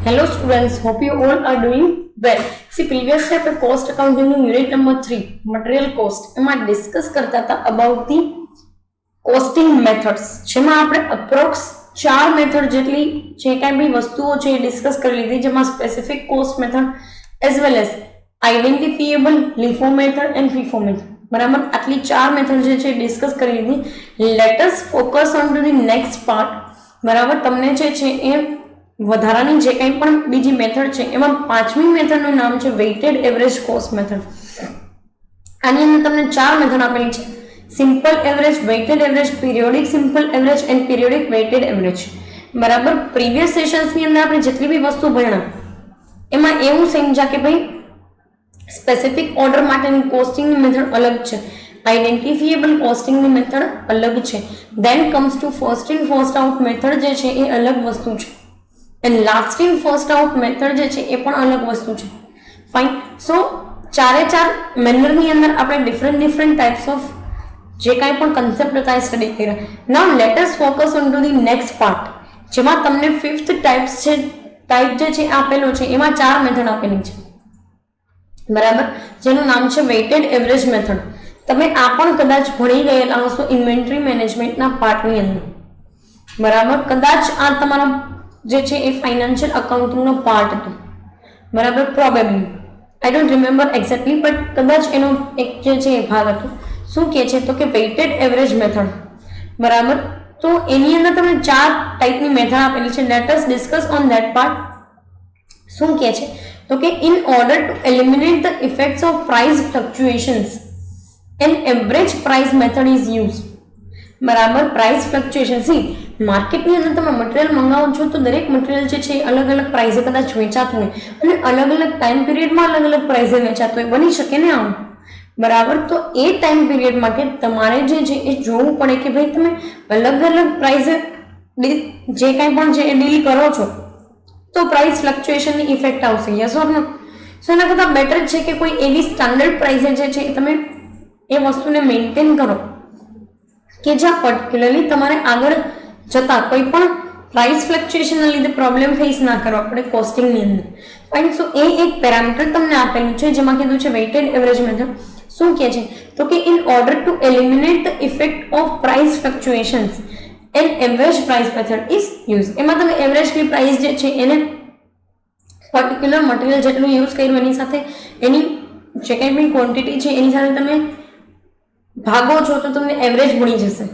Hello students, hope you all are doing well. See, previously આપણે cost accounting નું unit number 3 material cost એમાં discuss કરતા હતા about the costing methods, જેમાં આપણે અપ્રોક્સ 4 મેથડ જેટલી જે કાંઈ બી વસ્તુઓ છે એ ડિસ્કસ કરી લીધી, જેમાં specific cost method as well as identifiable LIFO method and FIFO method. બરાબર, આટલી 4 મેથડ જે છે ડિસ્કસ કરી લીધી. Let us focus on to the next part. બરાબર, તમને જે છે એ વધારાની જે કંઈ પણ બીજી મેથડ છે એમાં પાંચમી મેથડનું નામ છે વેઇટેડ એવરેજ કોસ્ટ મેથડ. આની અંદર તમને 4 મેથડ આપેલી છે: simple average, weighted average, periodic simple average and periodic weighted average. બરાબર, પ્રીવિયસ સેશન્સની અંદર આપણે જેટલી બી વસ્તુ ભણ્યા એમાં એવું સમજ્યા કે ભાઈ સ્પેસિફિક ઓર્ડર માટેની કોસ્ટિંગની મેથડ અલગ છે, આઈડેન્ટિફિએબલ કોસ્ટિંગની મેથડ અલગ છે, then comes to first in first out method જે છે એ અલગ વસ્તુ છે, and last in first out method જે છે એ પણ અલગ વસ્તુ છે. ફાઇન. સો ચારે ચાર મેનરની અંદર આપણે ડિફરન્ટ ટાઈપ્સ ઓફ જે કાંઈ પણ કન્સેપ્ટ હતા એ સ્ટડી કર્યા. Now let us focus on to the next part, જેમાં તમને ફિફ્થ ટાઈપ જે છે આપેલો છે એમાં 4 મેથડ આપેલી છે. બરાબર, જેનું નામ છે વેઇટેડ એવરેજ મેથડ. તમે આ પણ કદાચ ભણી ગયેલા હશો ઇન્વેન્ટરી મેનેજમેન્ટના પાર્ટની અંદર. બરાબર, કદાચ આ તમારા જે છે એ ફાઇનાન્શિયલ અકાઉન્ટિંગનો પાર્ટ હતો. બરાબર, probably I don't remember exactly, but કદાચ એનો એક જે છે એ ભાગ હતો. શું કહે છે તો કે વેઇટેડ એવરેજ મેથડ. બરાબર, તો એની અંદર તમને 4 ટાઈપની મેથડ આપેલી છે. Let us discuss on that part. શું કહે છે તો કે in order to eliminate the effects of price fluctuations an average price method is use. બરાબર, પ્રાઇસ ફ્લક્ચ્યુએશન, સી માર્કેટની અંદર તમે મટીરિયલ મંગાવો છો તો દરેક મટીરિયલ જે છે એ અલગ અલગ પ્રાઇસે કદાચ વેચાતું હોય અને અલગ અલગ ટાઈમ પિરિયડમાં અલગ અલગ પ્રાઇસે વેચાતું હોય, બની શકે ને આમ. બરાબર, તો એ ટાઈમ પિરિયડ માટે તમારે જે છે એ જોવું પડે કે ભાઈ તમે અલગ અલગ પ્રાઇસે જે કાંઈ પણ છે એ ડીલ કરો છો તો પ્રાઇસ ફ્લક્ચ્યુએશનની ઇફેક્ટ આવશે. Yes or no? સો એના કરતાં બેટર છે કે કોઈ એવી સ્ટાન્ડર્ડ પ્રાઇસે જે છે તમે એ વસ્તુને મેન્ટેન કરો કે જ્યાં પર્ટિક્યુલરલી તમારે આગળ જતા કોઈ પણ પ્રાઇસ ફ્લક્ચ્યુએશનના લીધે પ્રોબ્લેમ ફેસ ના કરવા પડે કોસ્ટિંગની અંદર. ફાઇન. સો એ એક પેરામીટર તમને આપેલું છે જેમાં કીધું છે વેઇટેડ એવરેજ મેથડ. શું કહે છે તો કે in order to eliminate the effect of price fluctuations an average price method is use. એમાં તમે એવરેજની પ્રાઇસ જે છે એને પર્ટિક્યુલર મટીરિયલ જેટલું યુઝ કર્યું એની સાથે એની જે કંઈ પણ ક્વોન્ટિટી છે એની સાથે તમે ભાગો છો તો તમને એવરેજ મળી જશે.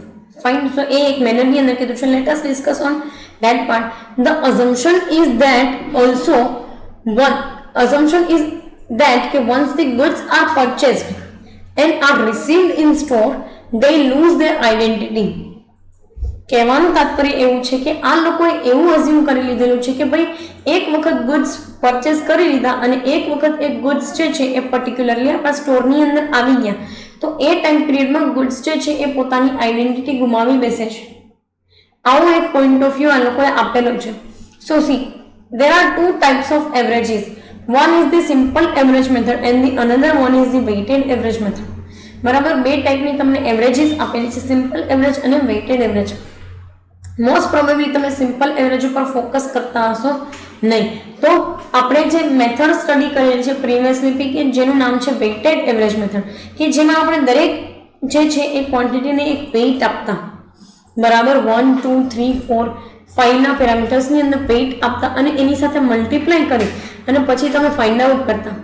ફાઇન. સો એ એક મેનરની અંદર કીધું છે. Let us discuss on that part. The assumption is that also assumption is that કે once the goods are purchased and are received in store they lose their identity. કહેવાનું તાત્પર્ય એવું છે કે આ લોકોએ એવું અઝ્યુમ કરી લીધેલું છે કે ભાઈ એક વખત ગુડ્સ પરચેસ કરી લીધા અને એક વખત એ ગુડ્સ જે છે એ પર્ટિક્યુલરલી આપણા સ્ટોરની અંદર આવી ગયા તો એ ટાઈમ પિરિયડમાં ગુડ્સ જે છે એ પોતાની આઈડેન્ટિટી ગુમાવી બેસે છે. આવો એક પોઈન્ટ ઓફ વ્યૂ આ લોકોએ આપેલો છે. સો C, there are 2 types of averages. One is the simple average method and the another one is the weighted average method. બરાબર, 2 ટાઈપની તમને એવરેજીસ આપેલી છે, સિમ્પલ એવરેજ અને વેઇટેડ એવરેજ. મોસ્ટ પ્રોબેબલી તમે સિમ્પલ એવરેજ ઉપર ફોકસ કરતા હશો નહીં, તો આપણે જે મેથડ સ્ટડી કરેલી છે પ્રીવિયસલી કે જેનું નામ છે વેઇટેડ એવરેજ મેથડ, કે જેમાં આપણે દરેક જે છે એ ક્વોન્ટિટીને એક વેઇટ આપતા. બરાબર, 1 2 3 4 5ના પેરામીટર્સની અંદર વેઇટ આપતા અને એની સાથે મલ્ટીપ્લાય કરી અને પછી તમે ફાઇન્ડ આઉટ કરતા.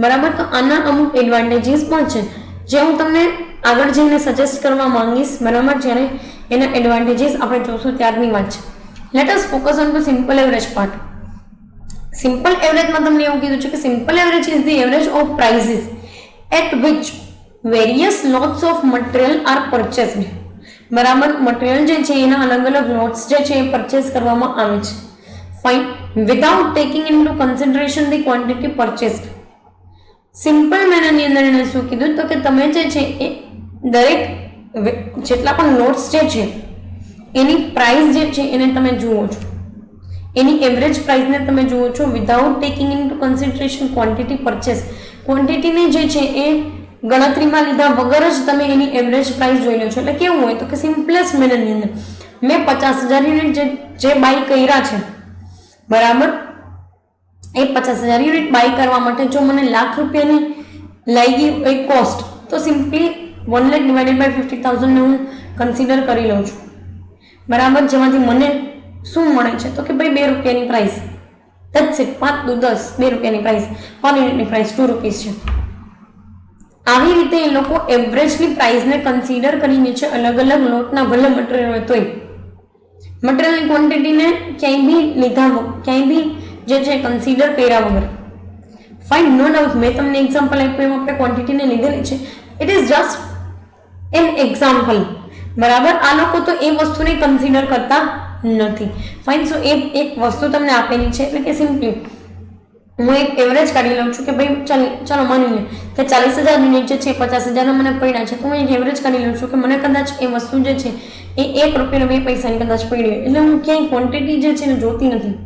બરાબર, તો આના અમુક એડવાન્ટેજીસ પણ છે જે હું તમને આગળ જઈને સજેસ્ટ કરવા માંગીશ. બરાબર, જ્યારે એના એડવાન્ટેજીસ આપણે જોશું ત્યારની વાત છે. Let us focus on to simple average part. Simple એવરેજમાં તમને એવું કીધું છે કે simple average is the average of prices at which various lots of material are purchased. બરાબર, મટીરિયલ જે છે એના અલગ અલગ લોટ્સ જે છે એ પરચેસ કરવામાં આવે છે. Fine. Without taking into consideration the quantity purchased. Simple મેનરની અંદર એને શું કીધું તો કે તમે જે છે એ દરેક જેટલા પણ લોટ્સ જે છે એની પ્રાઇસ જે છે એને તમે જુઓ છો, એની એવરેજ પ્રાઇસને તમે જુઓ છો without taking into consideration quantity purchase. ક્વોન્ટિટીને જે છે એ ગણતરીમાં લીધા વગર જ તમે એની એવરેજ પ્રાઇસ જોઈ લો છો. એટલે કેવું હોય તો કે સિમ્પલેસ્ટ મેનરની અંદર મેં 50,000 યુનિટ જે બાય કર્યા છે, બરાબર, એ 50,000 યુનિટ બાય કરવા માટે જો મને લાખ રૂપિયાની લાગી એ કોસ્ટ, તો સિમ્પલી 1 લાખ ડિવાઇડેડ બાય 50,000 ને હું કન્સિડર કરી લઉં છું, બરાબર. જેમાંથી મને શું મળે છે તો કે ભાઈ 2 રૂપિયાની પ્રાઇસ, ધેટ્સ ઇટ. 5 દુ 10, 2 રૂપિયાની પ્રાઇસ, પર યુનિટની પ્રાઇસ 2 રૂપીસ છે. આવી રીતે એ લોકો એવરેજની પ્રાઇસને કન્સિડર કરીને છે અલગ અલગ લોટના ભલે મટીરિયલ હોય તોય મટીરિયલની ક્વોન્ટિટીને ક્યાંય બી લીધા ક્યાંય બી જે છે કન્સિડર કર્યા વગર. Fine, no doubt. મેં તમને એક્ઝામ્પલ આપ્યું એમ આપણે ક્વોન્ટિટીને લીધેલી છે. It is just an example, બરાબર. આ લોકો તો એ વસ્તુને કન્સિડર કરતા નથી. ફાઇન. સો એ એક વસ્તુ તમને આપેલી છે એટલે કે સિમ્પલી હું એક એવરેજ કાઢી લઉં છું કે ભાઈ ચાલો માની લે કે 40,000 યુનિટ જે છે 50,000 મને પડ્યા છે, તો હું એક એવરેજ કાઢી લઉં છું કે મને કદાચ એ વસ્તુ જે છે એ 1 રૂપિયાનો 2 પૈસાની કદાચ પડી હોય, એટલે હું ક્યાંય ક્વોન્ટિટી જે છે ને જોતી નથી,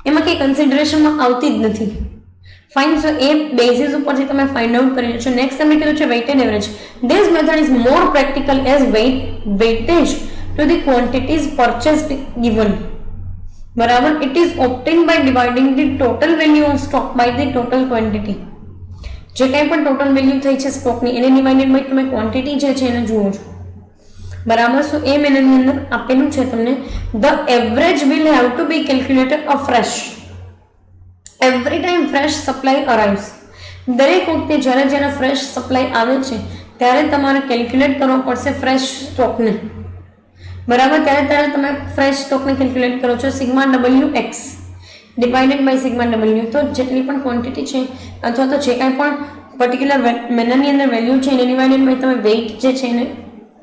એમાં કંઈ કન્સિડરેશનમાં આવતી જ નથી. ફાઇન. સો એ બેઝિસ ઉપરથી તમે ફાઇન્ડ આઉટ કરી લો છો. નેક્સ્ટ તમને કીધું છે weighted average. This method is more practical as weightage to the quantities purchased given, બરાબર. It is obtained by dividing the total value of stock by the total quantity. જે કંઈ પણ ટોટલ વેલ્યુ થઈ છે સ્ટોકની એને ડિવાઇડેડ બાય તમે quantity જે છે એને જુઓ છો, બરાબર. સો એ મેનરની અંદર આપેલું છે તમને the average will have to be calculated afresh every time fresh supply arrives. દરેક વખતે જ્યારે ફ્રેશ સપ્લાય આવે છે ત્યારે તમારે કેલ્ક્યુલેટ કરવો પડશે ફ્રેશ સ્ટોકને, બરાબર. ત્યારે તમે ફ્રેશ સ્ટોકને કેલ્ક્યુલેટ કરો છો sigma WX divided by sigma W. તો જેટલી પણ ક્વોન્ટિટી છે અથવા તો જે કાંઈ પણ પર્ટિક્યુલર મેનરની અંદર વેલ્યુ છે એને ડિવાઇડેડ બાય તમે વેઇટ જે છે એને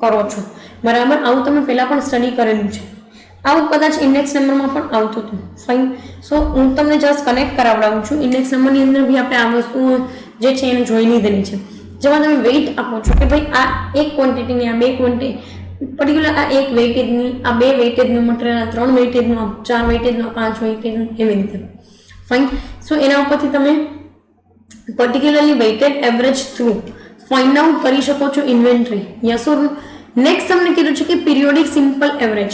કરો છો, બરાબર. આવું તમે પહેલાં પણ સ્ટડી કરેલું છે. આવું કદાચ ઇન્ડેક્સ નંબરમાં પણ આવતું હતું. ફાઇન. સો હું તમને જસ્ટ કનેક્ટ કરાવડાવું છું. ઇન્ડેક્સ નંબરની અંદર બી આપણે આ વસ્તુઓ જે છે એને જોઈ લીધેલી છે, જેમાં તમે વેઇટ આપો છો કે ભાઈ આ એક ક્વોન્ટિટીની, આ 2 ક્વોન્ટિટી પર્ટિક્યુલર, આ 1 વેઇટેજની, આ 2 વેઇટેજનું મટીરિયલ, આ 3 વેઇટેજનું, આ 4 વેઇટેજનું, 5 વેઇટેજનું, એવી રીતે. ફાઇન. સો એના ઉપરથી તમે particularly weighted average through find out કરી શકો છો inventory. Yes or no. Next તમને કીધું છે કે પિરિયોડિક સિમ્પલ એવરેજ,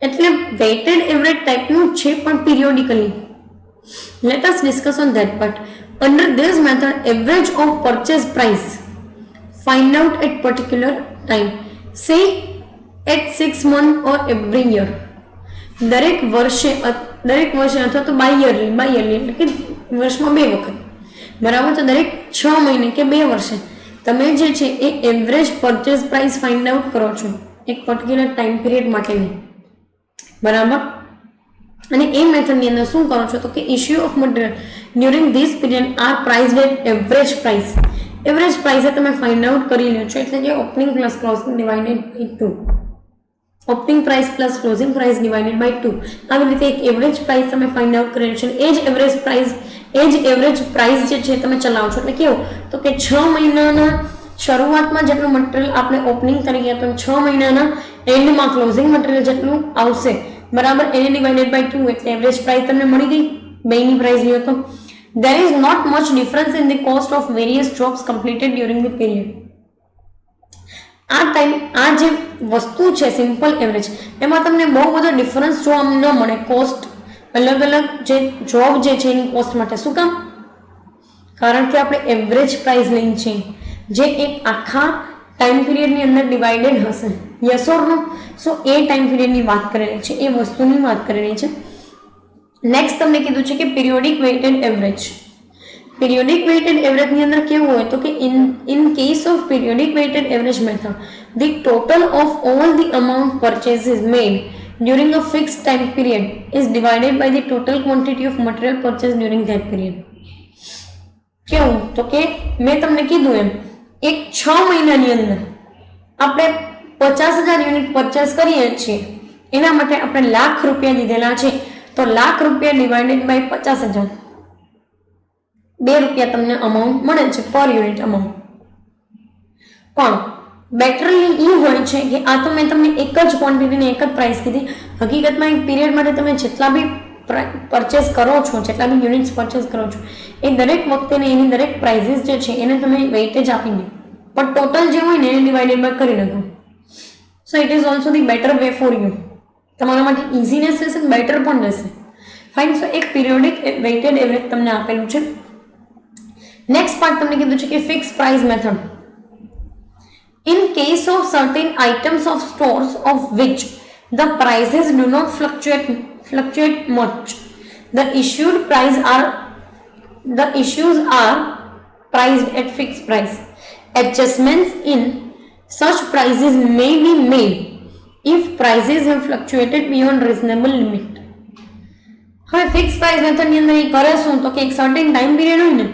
એટલે વેઇટેડ એવરેજ ટાઈપનું છે પણ periodically. Let us discuss on that part. Under this method average of purchase price find out at particular time, say at 6 months or every year. દરેક વર્ષે અથવા તો બાયરલી એટલે કે વર્ષમાં 2 વખત, બરાબર. તો દરેક 6 મહિને કે 2 વર્ષે તમે જે છે એ average purchase price find out કરો છો એક પર્ટિક્યુલર ટાઈમ પીરિયડ માટેની, બરાબર. અને એ મેથડની અંદર શું કરો છો તો કે issue of material during this period are priced at average price. Average પ્રાઇસે તમે ફાઇન્ડ આઉટ કરી લો છો, એટલે કે opening plus closing divided by 2, opening price plus closing price divided by 2. આવી રીતે એક એવરેજ પ્રાઇસ તમે ફાઇન્ડ આઉટ કરી લો છો. એ જ એવરેજ પ્રાઇસ જે છે તમે ચલાવો છો, એટલે કેવું તો કે 6 મહિનાના શરૂઆતમાં જેટલું મટીરિયલ આપણે ઓપનિંગ તરીકે તો 6 મહિનાના એન્ડમાં ક્લોઝિંગ મટીરિયલ જેટલું આવશે, બરાબર, એને ડિવાઇડેડ બાય 2, એટલે એવરેજ પ્રાઇસ તમને મળી ગઈ. બેની પ્રાઇસ લ્યો તો there is not much difference in the cost of various jobs completed during the period. આ જે વસ્તુ છે સિમ્પલ એવરેજ, એમાં તમને બહુ બધો ડિફરન્સ જોવા ન મળે. કોસ્ટ અલગ જે જોબ જે છે એની કોસ્ટ માટે. શું કામ? કારણ કે આપણે એવરેજ પ્રાઇસ લઈ છે જે એક આખા ટાઈમ પીરિયડની અંદર ડિવાઇડેડ હશે. Yes or no? So A time પીરિયડની વાત કરેલી છે, એ વસ્તુની વાત કરેલી છે. નેક્સ્ટ તમને કીધું છે કે periodic weighted average. Periodic weighted એવરેજની અંદર કેવું હોય તો કે in case of periodic weighted average method the total of all the amount purchases made during a fixed time period is divided by the total quantity of material purchased during that period. કેવું તો કે મેં તમને કીધું એમ એક 6 મહિનાની અંદર આપણે 50,000 યુનિટ પરચેસ કરીએ છીએ, એના માટે આપણે લાખ રૂપિયા લીધેલા છે, તો લાખ રૂપિયા ડિવાઇડેડ બાય 50,000, 2 રૂપિયા તમને અમાઉન્ટ મળે છે પર યુનિટ અમાઉન્ટ. પણ બેટરલી એ હોય છે કે આ તો મેં તમને એક જ ક્વોન્ટિટીની એક જ પ્રાઇસ કીધી. હકીકતમાં એક પીરિયડ માટે તમે જેટલા બી પરચેસ કરો છો, જેટલા બી યુનિટ્સ પરચેસ કરો છો, એ દરેક વખતે એની દરેક પ્રાઇઝીસ જે છે એને તમે વેઇટેજ આપી દો, પણ ટોટલ જે હોય ને એને ડિવાઇડેડ બાય કરી નાખો. So it is also the better way for you. તમારા માટે ઇઝીનેસ રહેશે, બેટર પણ રહેશે. ફાઇન. સો એક પિરિયોડિક વેઇટેડ એવરેજ તમને આપેલું છે. નેક્સ્ટ પાર્ટ તમને કીધું છે કે fix price method. In case of certain items of stores of which the prices do not fluctuate much, the issues are priced at fixed price. Adjustments in such prices may be made if prices have fluctuated beyond reasonable limit. હવે fix price method ની અંદર એ કરે શું તો કે એક certain time period હોય ને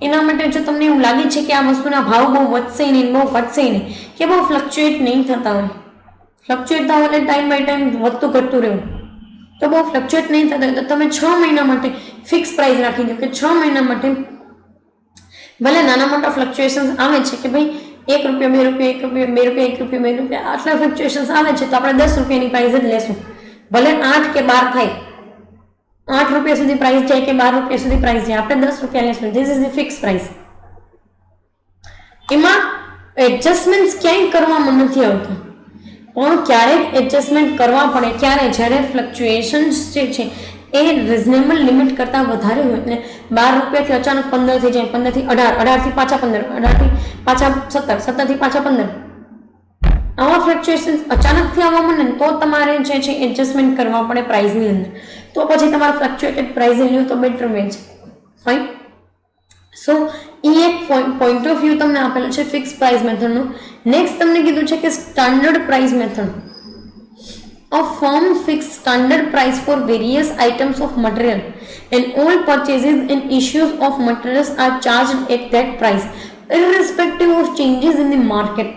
એના માટે જો તમને એવું લાગે છે કે આ વસ્તુના ભાવ બહુ વધશે નહીં, બહુ ઘટશે નહીં, કે બહુ ફ્લક્ચ્યુએટ નહીં થતા હોય, ફ્લક્ચ્યુએટ થવા એટલે ટાઈમ બાય ટાઈમ વધતું ઘટતું રહેવું, તો બહુ ફ્લક્ચ્યુએટ નહીં થતા હોય તો તમે 6 મહિના માટે ફિક્સ પ્રાઇસ રાખી દો કે 6 મહિના માટે ભલે નાના મોટા ફ્લક્ચ્યુએશન્સ આવે છે કે ભાઈ ₹1, ₹2, આટલા ફ્લક્ચ્યુએશન્સ આવે છે તો આપણે ₹10 પ્રાઇસ જ લેશું, ભલે 8 કે 12 થાય, ₹8 સુધી પ્રાઇસ જાય કે ₹12 સુધી પ્રાઇસ જાય, આપણે ₹10 લેશું. This is the fix price. એમાં એડજસ્ટમેન્ટ ક્યાંય કરવામાં નથી આવતું, પણ ક્યારેક એડજસ્ટમેન્ટ કરવા પડે ક્યારે, જ્યારે ફ્લક્ચ્યુએશન્સ જે છે એ રિઝનેબલ લિમિટ કરતાં વધારે હોય, એટલે ₹12 થી અચાનક 15 થઈ જાય, 15 થી 18, 18 થી પાછા 15, 18 થી પાછા 17, 17 થી પાછા 15, આવા ફ્લક્ચ્યુએશન્સ અચાનકથી આવવા માંડે ને તો તમારે જે છે એડજસ્ટમેન્ટ કરવા પડે પ્રાઇસની અંદર, તો પછી તમારે ફ્લક્ચ્યુએટેડ પ્રાઇસ લ્યો તો બેટર વે છે. ફાઇન. સો એ એક પોઈન્ટ ઓફ વ્યૂ તમને આપેલું છે ફિક્સ પ્રાઇસ મેથડનું. નેક્સ્ટ તમને કીધું છે કે standard price method. A firm fixed standard price for various items of material and all purchases and issues of materials are charged at that price irrespective of changes in the market.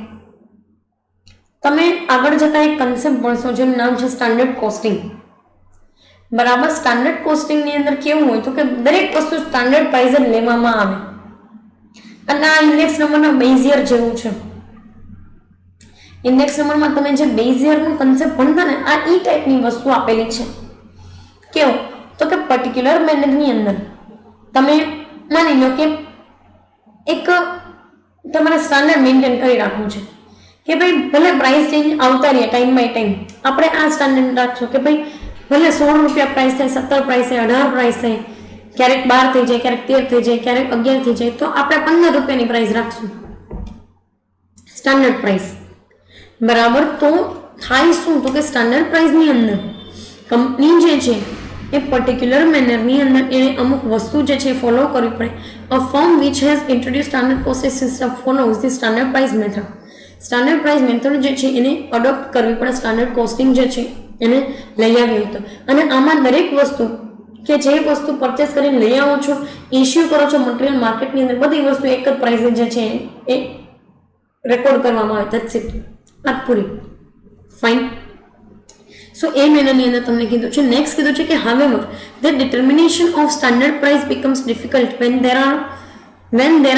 તમે આગળ જતા એક concept ભણશો જેનું નામ છે standard costing. બરાબર. Standard costing ની અંદર કેવું હોય તો કે દરેક વસ્તુ સ્ટાન્ડર્ડ પ્રાઇસ જ લેવામાં આવે, અને આ ઇન્ડેક્સ નંબરના બેઝિયર જેવું છે. ઇન્ડેક્સ નંબરમાં તમે જે બેઝિયરનો કન્સેપ્ટ ભણતા ને આ ઈ ટાઈપની વસ્તુ આપેલી છે. કેવું તો કે પર્ટિક્યુલર મેનરની અંદર તમે માની લો કે એક તમારે સ્ટાન્ડર્ડ મેન્ટેન કરી રાખવું છે કે ભાઈ ભલે પ્રાઇસ ચેન્જ આવતા રહે ટાઈમ બાય ટાઈમ, આપણે આ સ્ટાન્ડર્ડ રાખશું કે ભાઈ ભલે ₹16 પ્રાઇસ થાય, 17 પ્રાઇસ થાય, 18 પ્રાઇસ થાય, ક્યારેક 12 થઈ જાય, ક્યારેક 13 થઈ જાય, ક્યારેક 11 થઈ જાય, તો આપણે ₹15 પ્રાઇસ રાખશું સ્ટાન્ડર્ડ પ્રાઇસ. બરાબર. તો થાય શું તો કે સ્ટાન્ડર્ડ પ્રાઇસની અંદર કંપની જે છે એ પર્ટિક્યુલર મેનરની અંદર એને અમુક વસ્તુ જે છે ફોલો કરવી પડે. A firm which has introduce standard costing system follows the standard price method. Standard price method જે છે એને અડોપ્ટ કરવી પડે, સ્ટાન્ડર્ડ કોસ્ટિંગ જે છે એને લઈ આવી હોય તો. અને આમાં દરેક વસ્તુ કે જે વસ્તુ પરચેસ કરીને લઈ આવો છો, ઇસ્યુ કરો છો મટીરિયલ માર્કેટની અંદર, બધી વસ્તુ એક જ પ્રાઇસ જે છે એ રેકોર્ડ કરવામાં આવે. That's it. વાત પૂરી. ફાઇન. સો એ મેનરની અંદર તમને કીધું છે. નેક્સ્ટ કીધું છે કે however the determination of standard price becomes difficult when there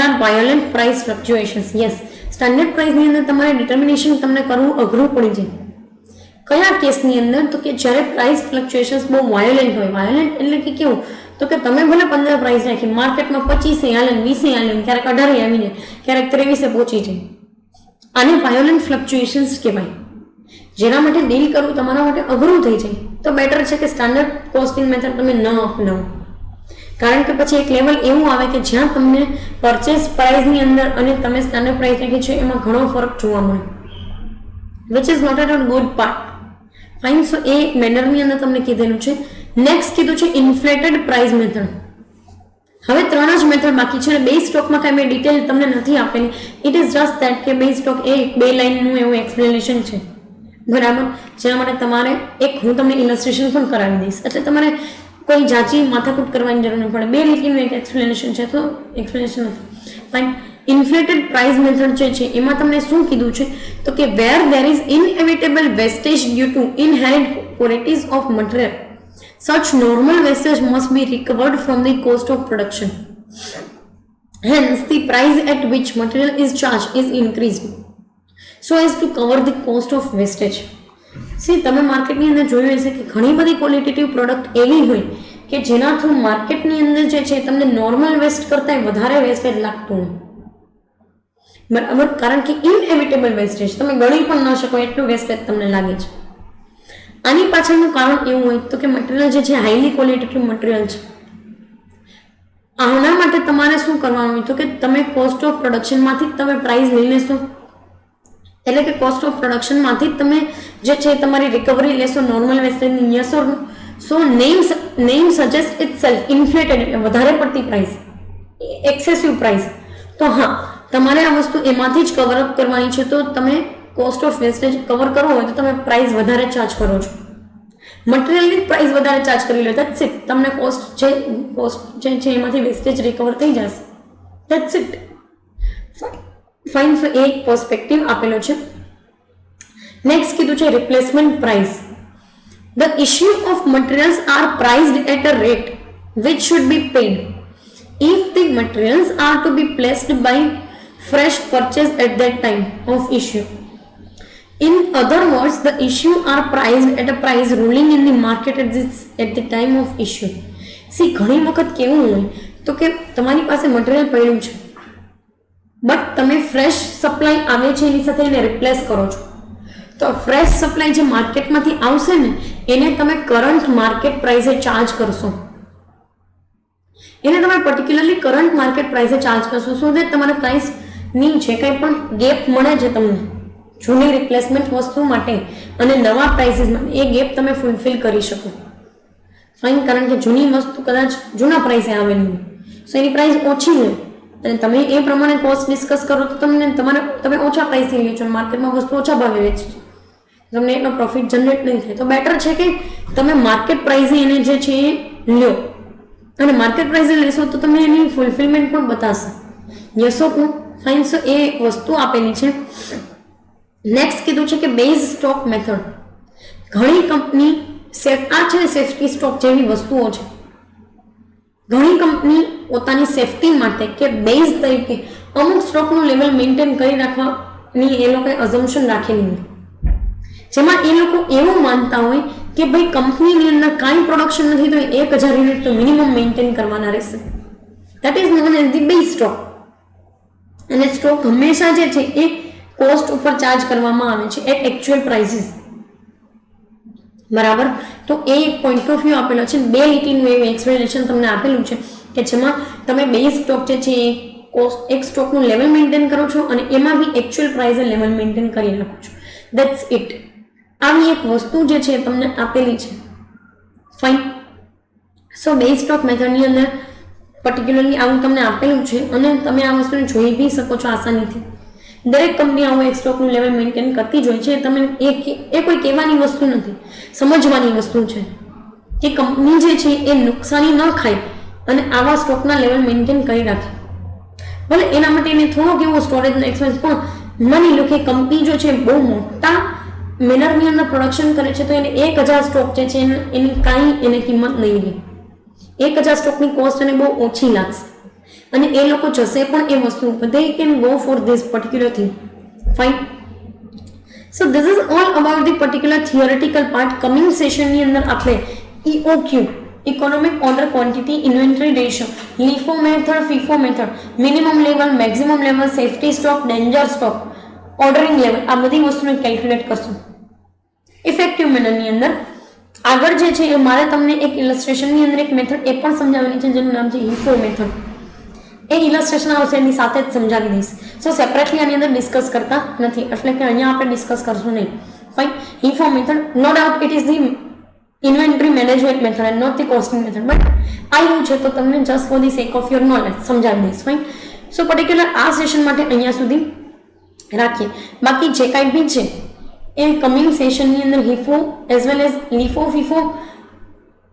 are violent price fluctuations. Yes, standard પ્રાઇસની અંદર તમારે ડિટર્મિનેશન તમને કરવું અઘરું પડી જાય. કયા કેસની અંદર તો કે જ્યારે પ્રાઇસ ફ્લક્ચ્યુએશન્સ બહુ વાયોલેન્ટ હોય. વાયોલેન્ટ એટલે કે કેવું તો કે તમે ભલે 15 પ્રાઇસ રાખી, માર્કેટમાં 25 હાલે, 20 હાલે, ક્યારેક 18 આવી જાય, ક્યારેક 23 પહોંચી જાય, આને વાયોલેન્ટ ફ્લક્ચ્યુએશન્સ કહેવાય. જેના માટે ડીલ કરવું તમારા માટે અઘરું થઈ જાય તો બેટર છે કે સ્ટાન્ડર્ડ કોસ્ટિંગ મેથડ તમે ન અપનાવો, કારણ કે પછી એક લેવલ એવું આવે કે જ્યાં તમને પરચેસ પ્રાઇસની અંદર અને તમે સ્ટાન્ડર્ડ પ્રાઇસ રાખી છે એમાં ઘણો ફરક જોવા મળે, which is not at a good part. Fine. So એ મેનરની અંદર તમને કીધેલું છે. નેક્સ્ટ કીધું છે ઇન્ફ્લેટેડ પ્રાઇસ મેથડ. હવે 3 જ મેથડ બાકી છે. બે સ્ટોકમાં કાંઈ મેં ડિટેલ તમને નથી આપેલી. ઇટ ઇઝ જસ્ટ દેટ કે બે સ્ટોક એ 2 લાઇનનું એવું એક્સપ્લેનેશન છે. બરાબર. જેના માટે તમારે હું તમને ઇલસ્ટ્રેશન પણ કરાવી દઈશ, એટલે તમારે કોઈ જાચી માથાકૂટ કરવાની જરૂર નહીં પડે. 2 લીટીનું એક એક્સપ્લેનેશન છે, તો એક્સપ્લેનેશન નથી. ફાઇન. ઇન્ફ્લેટેડ પ્રાઇસ મેથડ જે છે એમાં તમને શું કીધું છે તો કે where there is inevitable wastage due to inherent qualities of material, such normal wastage must be recovered from the cost of production. Hence, the price at which material is charged is increased so as to cover the cost of wastage. See, તમે માર્કેટની અંદર જોયું હશે કે ઘણી બધી qualitative product એવી હોય કે જેના થ્રુ માર્કેટની અંદર જે છે તમને નોર્મલ વેસ્ટ કરતાં વધારે વેસ્ટેજ લાગતું હોય. બરાબર. કારણ કે ઇનએવિટેબલ વેસ્ટેજ તમે ગણી પણ ન શકો એટલું વેસ્ટેજ તમને લાગે છે. આની પાછળનું કારણ એવું હોય તો કે મટીરિયલ જે છે હાઈલી ક્વોલિટેટિવ મટીરિયલ છે. આના માટે તમારે શું કરવાનું હોય તો કે તમે કોસ્ટ ઓફ પ્રોડક્શનમાંથી જ તમે પ્રાઇસ લઈ લેશો, એટલે કે કોસ્ટ ઓફ પ્રોડક્શનમાંથી જ તમે જે છે તમારી રિકવરી લેશો નોર્મલ વેસ્ટેજની. Yes or no? So name suggest itself inflated, એટલે વધારે પડતી પ્રાઇસ, એક્સેસિવ પ્રાઇસ. તો હા, તમારે આ વસ્તુ એમાંથી જ કવર અપ કરવાની છે. તો તમે કોસ્ટ ઓફ વેસ્ટેજ કવર કરવો હોય તો તમે પ્રાઇસ વધારે ચાર્જ કરો છો, મટીરિયલની પ્રાઇસ વધારે ચાર્જ કરી લો. That's it. તમને કોસ્ટ જે છે એમાંથી વેસ્ટેજ રિકવર થઈ જશે. That's it. ફાઇન. સો એક પર્સપેક્ટિવ આપેલો છે. નેક્સ્ટ કીધું છે replacement price. The issue of materials are priced at a rate which should be paid if the materials are to be placed by fresh purchase at that time of issue. In other words, the issue are priced at a price ruling in the market at the time of issue. See, ઘણી વખત કેવું હોય તો કે તમારી પાસે material પડ્યું છે બટ તમે ફ્રેશ સપ્લાય આવે છે એની સાથે એને રિપ્લેસ કરો છો. તો ફ્રેશ સપ્લાય જે માર્કેટમાંથી આવશે ને એને તમે કરંટ માર્કેટ પ્રાઇસે ચાર્જ કરશો, એને તમે પર્ટિક્યુલરલી કરંટ માર્કેટ પ્રાઇસે ચાર્જ કરશો. શું દેટ તમારા પ્રાઇસની જે કંઈ પણ ગેપ મળે છે તમને જૂની રિપ્લેસમેન્ટ વસ્તુ માટે અને નવા પ્રાઇસીસ માટે, એ ગેપ તમે ફૂલફિલ કરી શકો. ફાઇન. કારણ કે જૂની વસ્તુ કદાચ જૂના પ્રાઇસે આવેલી હોય, સો એની પ્રાઇસ ઓછી હોય અને તમે એ પ્રમાણે કોસ્ટ ડિસ્કસ કરો તો તમે ઓછા પ્રાઇસથી લો છો, માર્કેટમાં વસ્તુ ઓછા ભાવે વેચો, તમને એટલો પ્રોફિટ જનરેટ નહીં થાય. તો બેટર છે કે તમે માર્કેટ પ્રાઇસે એને જે છે એ લો, અને માર્કેટ પ્રાઇસે લેશો તો તમને એની ફૂલફિલમેન્ટ પણ બતાવશે. Yes or no? Fine. So એ વસ્તુ આપેલી છે. નેક્સ્ટ કીધું છે કે બેઝ સ્ટોક મેથડ. ઘણી કંપની આ છે ને સેફ્ટી સ્ટોક જેવી વસ્તુઓ છે. ઘણી કંપની પોતાની સેફટી માટે કે બેઝ તરીકે અમુક સ્ટોકનું લેવલ મેન્ટેન કરી રાખવાની એ લોકોએ અઝમ્પશન રાખેલી હોય, જેમાં એ લોકો એવું માનતા હોય કે ભાઈ કંપનીની અંદર કાંઈ પ્રોડક્શન નથી તો 1000 યુનિટ તો મિનિમમ મેન્ટેન કરવાના રહેશે. That is known as the base stock. અને સ્ટોક હંમેશા જે છે એ કોસ્ટ ઉપર ચાર્જ કરવામાં આવે છે એટ એકચ્યુઅલ પ્રાઇસીસ. બરાબર? તો એ એક પોઈન્ટ ઓફ વ્યૂ આપેલો છે. 2 લીટીનું એવું એક્સપ્લેનેશન તમને આપેલું છે કે જેમાં તમે બેઝ સ્ટોક જે છે એ એક સ્ટોકનું લેવલ મેન્ટેન કરો છો અને એમાં બી એકચ્યુઅલ પ્રાઇસે લેવલ મેન્ટેન કરી રાખો છો. That's it. આવી એક વસ્તુ જે છે તમને આપેલી છે. ફાઇન. સો બેઝ સ્ટોક મેથડની અંદર પર્ટિક્યુલરલી આવું તમને આપેલું છે અને તમે આ વસ્તુને જોઈ બી શકો છો આસાનીથી. દરેક કંપની આવું એક સ્ટોકનું લેવલ મેન્ટેન કરતી જ હોય છે. તમે એ કોઈ કહેવાની વસ્તુ નથી, સમજવાની વસ્તુ છે કે કંપની જે છે એ નુકસાની ન ખાય અને આવા સ્ટોકના લેવલ મેન્ટેન કરી રાખે. ભલે એના માટે એને થોડોક એવો સ્ટોરેજનો એક્સપેન્સ, પણ માની લો કે કંપની જો છે બહુ મોટા મેનરની અંદર પ્રોડક્શન કરે છે તો એને 1000 સ્ટોક જે છે એની કાંઈ એને કિંમત નહીં રહે. 1000 સ્ટોકની કોસ્ટ એને બહુ ઓછી લાગશે અને એ લોકો જશે પણ એ વસ્તુ ઉપર. they can go for this particular thing. Fine. So this is all about the particular theoretical part. Coming session ની અંદર આપણે EOQ, economic order quantity inventory ratio, LIFO method, FIFO method, minimum level, maximum level, safety stock, danger stock, ordering level, આ બધી વસ્તુને calculate કરશું effective મેનરની અંદર. આગળ જે છે એ મારે તમને એક ઇલસ્ટ્રેશનની અંદર એક મેથડ એ પણ સમજાવવાની છે જેનું નામ છે LIFO મેથડ. એ ઇલસ્ટ્રેશન આવશે એની સાથે જ સમજાવી દઈશ. સો સેપરેટલી આની અંદર ડિસ્કસ કરતા નથી, એટલે કે અહીંયા આપણે ડિસ્કસ કરશું નહીં. Fine. LIFO method, no doubt it is the inventory management method and not the costing method, but આવ્યું છે તો તમને just for the sake of your knowledge સમજાવી દઈશ. ફાઇન. સો પર્ટિક્યુલર આ સેશન માટે અહીંયા સુધી રાખીએ. બાકી જે કાંઈ બી છે એ કમિંગ સેશનની અંદર HIFO as well as LIFO, FIFO,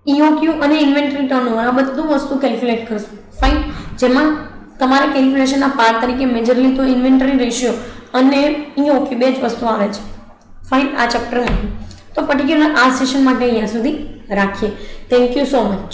EOQ અને ઇન્વેન્ટરી ટર્નઓવર આ બધું વસ્તુ કેલ્ક્યુલેટ કરશું. ફાઇન. જેમાં તમારે કેલ્ક્યુલેશનના પાર્ટ તરીકે મેજરલી તો ઇન્વેન્ટરી રેશિયો અને EOQ બે જ વસ્તુ આવે છે. ફાઇન. આ ચેપ્ટરમાં તો પર્ટિક્યુલર આ સેશન માટે અહીંયા સુધી રાખીએ. Thank you so much.